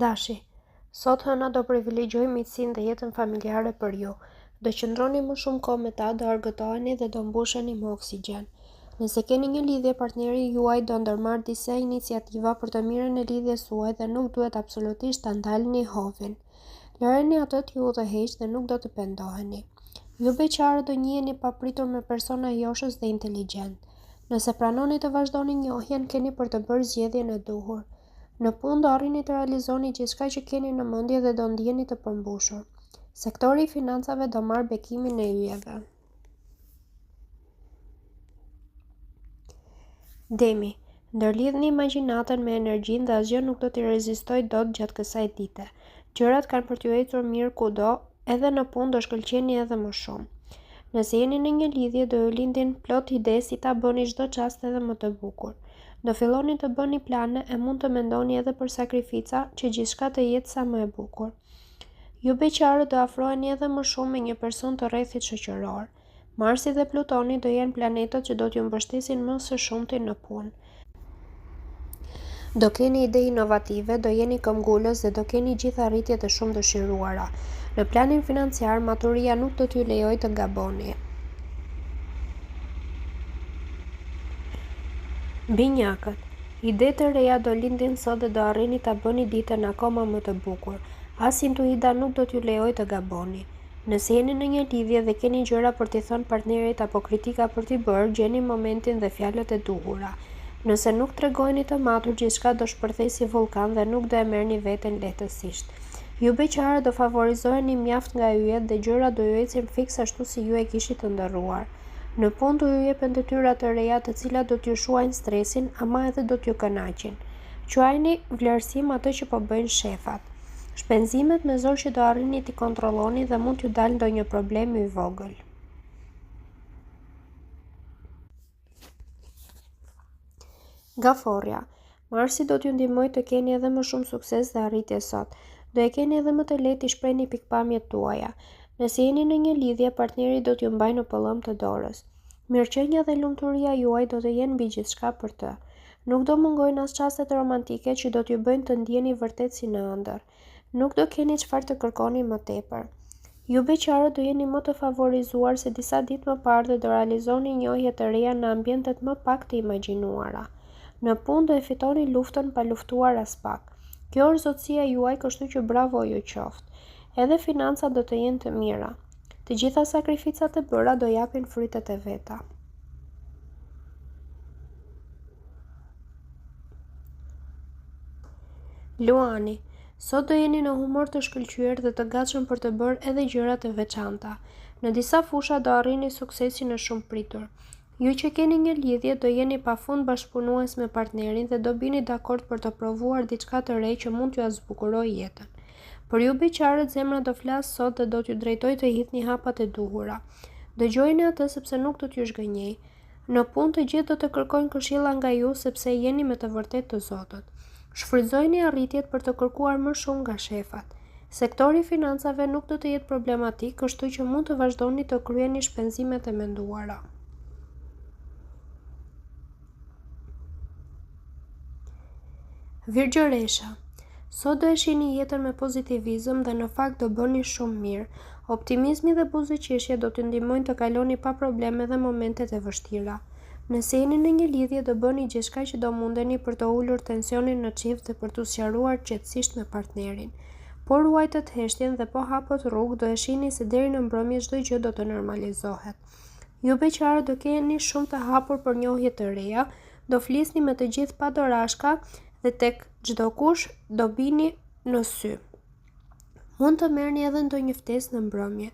Dashi, sot hëna do privilegjoj miqësinë dhe jetën familjare për ju. Do qëndroni më shumë kohë me ta, do argëtoheni dhe do mbusheni me oksigjen. Nëse keni një lidhje, partneri juaj do ndërmarrë disa iniciativa për të mirën e lidhjes suaj dhe nuk duhet absolutisht ta ndalni hovin. Lëreni atë t'ju udhëheqë dhe nuk do të pendoheni. Ju beqarë do njiheni papritur me persona joshës dhe inteligjent. Nëse pranoni të vazhdoni njohjen, keni për të bërë zgjedhjen e duhur. Në punë do arrini të realizoni gjithçka që keni në mendje dhe do ndjeni të përmbushur. Sektori i financave do marrë bekimin e yjeve. Demi, ndërlidhni imagjinatën me energjinë dhe asgjë nuk do t'i rezistojë dot gjatë kësaj dite. Gjërat kanë për t'ju ecur mirë kudo, edhe në punë do shkëlqeni edhe më shumë. Nëse jeni në një lidhje, do ju lindin plot ide si ta bëni çdo çast edhe më të bukur. Do filloni të bëni plane e mund të mendoni edhe për sakrifica që gjithçka të jetë sa më e bukur. Ju beqarët do afroheni edhe më shumë me një person të rrethit shoqëror. Marsi dhe Plutoni do jenë planetat që do t'ju mbështesin më së shumti në punë. Do keni ide inovative, do jeni këmbgulës dhe do keni gjithë arritjet e shumë dëshiruara. Në planin financiar, maturia nuk do t'ju lejojë të gaboni. Binjakët, ide të reja do lindin sot dhe do arrini ta bëni ditën akoma më të bukur. As intuita nuk do t'ju lejojë të gaboni. Nëse jeni në një lidhje dhe keni gjëra për t'i thënë partnerit apo kritika për t'i bërë, gjeni momentin dhe fjalët e duhura. Nëse nuk tregojeni të matur, gjithçka do shpërthejë si vulkan dhe nuk do e merrni veten lehtësisht. Ju beqarë do favorizoheni mjaft nga yjet dhe gjërat do ju ecin fiks ashtu si ju e kishit të ndërruar. Në punë do ju jepen detyra të reja të cilat do t'ju shuajnë stresin, ama edhe do t'ju kënaqin. Quajini vlerësim atë që po bëjnë shefat. Shpenzimet me zor që do arrini t'i kontrolloni dhe mund t'ju dalë ndonjë problem i vogël. Gaforja, Marsi do t'ju ndihmojë të keni edhe më shumë sukses dhe arritje sot. Do e keni edhe më të lehtë t'i shprehni pikpamjet tuaja. Nëse jeni në një lidhje, partneri do t'ju mbajë në pëllëm të dorës. Mirëqenia dhe lumturia juaj do të jenë mbi gjithçka për të. Nuk do mungojnë as çastet romantike që do t'ju bëjnë të ndjeni vërtet si në ëndër. Nuk do keni çfarë të kërkoni më tepër. Ju beqarët do jeni më të favorizuar se disa ditë më parë dhe do realizoni njohje të reja në ambientet më pak të imagjinuara. Në punë do e fitoni luftën pa luftuar as pak. Kjo është zotësia juaj, kështu që bravo ju qoftë. Edhe financat do të jenë të mira. Të gjitha sakrificat e bëra do japin frytet e veta. Luani, sot do jeni në humor të shkëlqyer dhe të gatshëm për të bërë edhe gjëra të veçanta. Në disa fusha do arrini suksesin e shumë pritur. Ju që keni një lidhje do jeni pafund bashkëpunues me partnerin dhe do bini dakord për të provuar diçka të re që mund t'ju zbukurojë jetën. Për ju beqarët, zemra do flasë sot dhe do t'ju drejtoj të hidhni hapat e duhura. Dëgjojeni atë sepse nuk do t'ju zhgënjej. Në punë të gjithë do të kërkojnë këshilla nga ju sepse jeni me të vërtet të Zotit. Shfrytëzojeni arritjet për të kërkuar më shumë nga shefat. Sektori i financave nuk do të jetë problematik, kështu që mund të vazhdoni të kryeni shpenzimet e menduara. Virgjëresha, sot do e shihni jetën me pozitivizëm dhe në fakt do bëni shumë mirë. Optimizmi dhe buzëqeshja do t'ju ndihmojnë të kaloni pa probleme dhe momentet e vështira. Nëse jeni në një lidhje, do bëni gjithçka që do mundeni për të ulur tensionin në çift dhe për t'u sqaruar qetësisht me partnerin. Por ruajtët heshtjen dhe po hapët rrugë, do e shihni se deri në mbrëmje çdo gjë do të normalizohet. Ju beqarët do keni shumë të hapur për njohje të reja, do flisni me të gjithë pa dorashka dhe tek çdo kush do bini në sy. Mund të merrni edhe ndonjë ftesë në mbrëmje.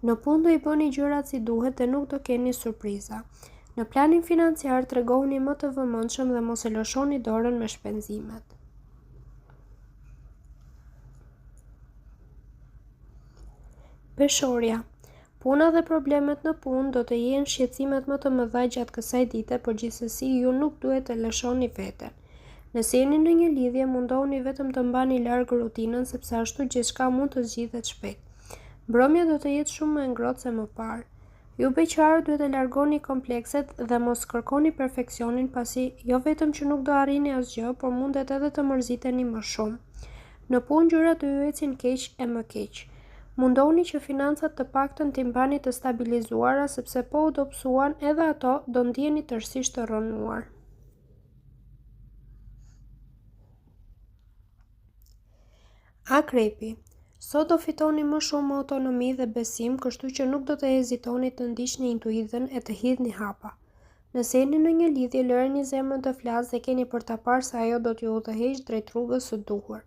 Në punë do i bëni gjërat si duhet dhe nuk do keni surpriza. Në planin financiar tregohuni më të vëmendshëm dhe mos e lëshoni dorën me shpenzimet. Peshorja, puna dhe problemet në punë do të jenë shqetësimet më të mëdha gjatë kësaj dite, por gjithsesi ju nuk duhet të lëshoni veten. Nëse jeni në një lidhje, mundohuni vetëm të mbani larg rutinën sepse ashtu gjithçka mund të zgjidhet shpejt. Mbrëmja do të jetë shumë më e ngrohtë se më parë. Ju beqarët duhet të largoni komplekset dhe mos kërkoni perfeksionin, pasi jo vetëm që nuk do arrini asgjë, por mundet edhe të mërziteni më shumë. Në punë gjërat do ju ecin keq e më keq. Mundoni që financat të paktën t'i mbani të stabilizuara sepse po u dobësuan edhe ato do ndjeni tërësisht të rrënuar. Akrepi. Sot do fitoni më shumë autonomi dhe besim, kështu që nuk do të hezitoni të ndiqni intuitën e të hidhni hapa. Nëse jeni në një lidhje, lëreni zemrën të flasë dhe keni për ta parë se ajo do t'ju udhëheqë drejt rrugës së duhur.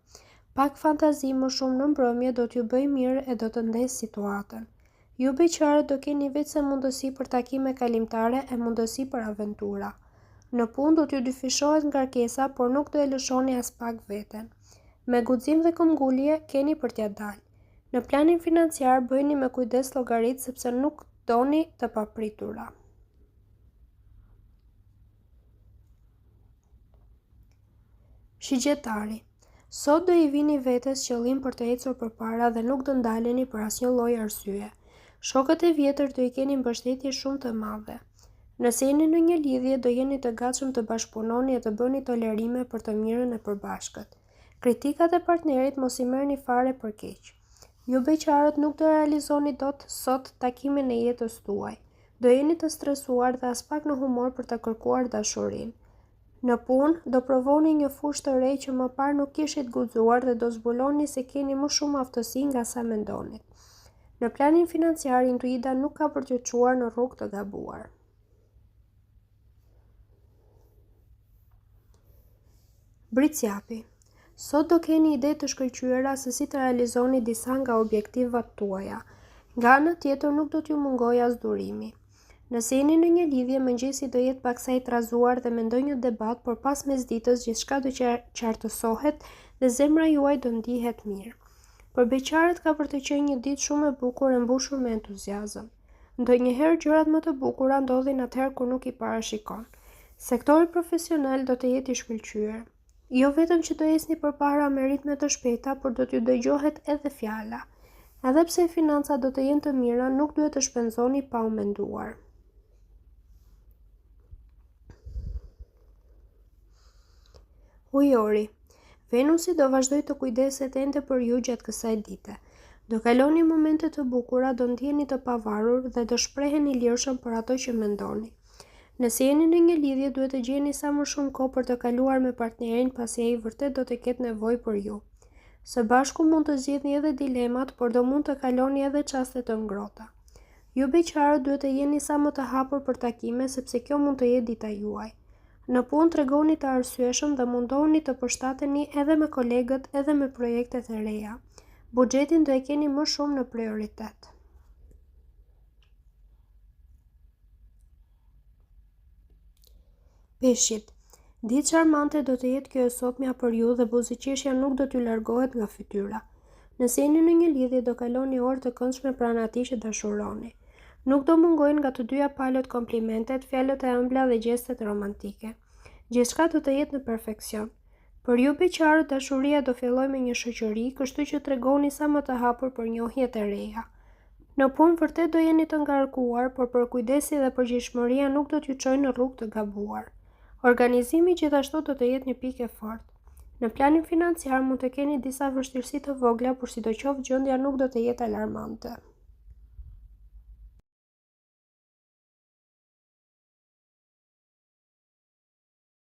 Pak fantazi më shumë në mbrëmje do t'ju bëjë mirë e do të ndesë situatën. Ju beqarët do keni vetëm mundësi për takime kalimtare e mundësi për aventura. Në punë do t'ju dyfishohet ngarkesa, por nuk do e lëshoni as pak veten. Me guxim dhe këmbgulje keni për t'ja dalë. Në planin financiar bëjni me kujdes llogaritë sepse nuk doni të papritura. Shigjetari. Sot do I vini vetes qëllim për të ecur përpara dhe nuk do ndaleni për asnjë lloj arsye. Shokët e vjetër do I keni mbështetje shumë të madhe. Nëse jeni në një lidhje, do jeni të gatshëm të bashkëpunoni e të bëni tolerime për të mirën e përbashkët. Kritikat e partnerit mos I merrni fare për keq. Ju beqarët nuk do realizoni dot sot takimin e jetës tuaj. Do jeni të stresuar dhe as pak në humor për të kërkuar dashurinë. Në punë, do provoni një fushë të re që më parë nuk kishit guxuar dhe do zbuloni se keni më shumë aftësi nga sa mendonit. Në planin financiar, intuita nuk ka për t'ju çuar në rrugë të gabuar. Britsjapi. Sot do keni ide të shkëlqyera se si të realizoni disa nga objektivat tuaja. Nga ana tjetër nuk do t'ju mungojë as durimi. Nëse jeni në një lidhje, mëngjesi do jetë paksa I trazuar dhe me ndonjë debat, por pas mesditës gjithçka do qartësohet dhe zemra juaj do ndihet mirë. Për beqarët ka për të qenë një ditë shumë e bukur e mbushur me entuziazëm. Ndonjëherë gjërat më të bukura ndodhin atëherë kur nuk I parashikon. Sektori profesional do të jetë I shkëlqyer. Jo vetëm që do ecni përpara me ritme të shpejta, por do t'ju dëgjohet edhe fjala. Edhe pse financat do të jenë të mira, nuk duhet të shpenzoni pa u menduar. Ujori. Venusi do vazhdoj të kujdeset ende për ju gjatë kësaj dite. Do kaloni momente të bukura, do ndjeni të pavarur dhe do shpreheni lirshëm për ato që mendoni. Nëse jeni në një lidhje, duhet të gjeni sa më shumë kohë për të kaluar me partnerin pasi ai vërtet do të ketë nevojë për ju. Së bashku mund të zgjidhni edhe dilemat, por do mund të kaloni edhe çaste të ngrohta. Ju beqarët duhet të jeni sa më të hapur për takime sepse kjo mund të jetë dita juaj. Në punë tregoni të arsyeshëm dhe mundoni të përshtateni edhe me kolegët edhe me projektet e reja. Buxhetin do e keni më shumë në prioritet. Peshqit. Ditë charmante do të jetë kjo e sotmja për ju dhe buzëqeshja nuk do t'ju largohet nga fytyra. Nëse jeni në një lidhje, do kaloni orë të këndshme pranë atij që dashuroni. Nuk do mungojnë nga të dyja palët komplimentet, fjalët e ëmbla dhe gjestet romantike. Gjithçka do të jetë në perfeksion. Për ju beqarët, dashuria do fillojë me një shoqëri, kështu që tregoni sa më të hapur për njohjet e reja. Në punë vërtet do jeni të ngarkuar, por për kujdesi dhe përgjegjësia nuk do t'ju çojë në rrugë të gabuar. Organizimi gjithashtu do të jetë një pikë e fortë. Në planin financiar mund të keni disa vështirësi të vogla, por sidoqoftë gjendja nuk do të jetë alarmante.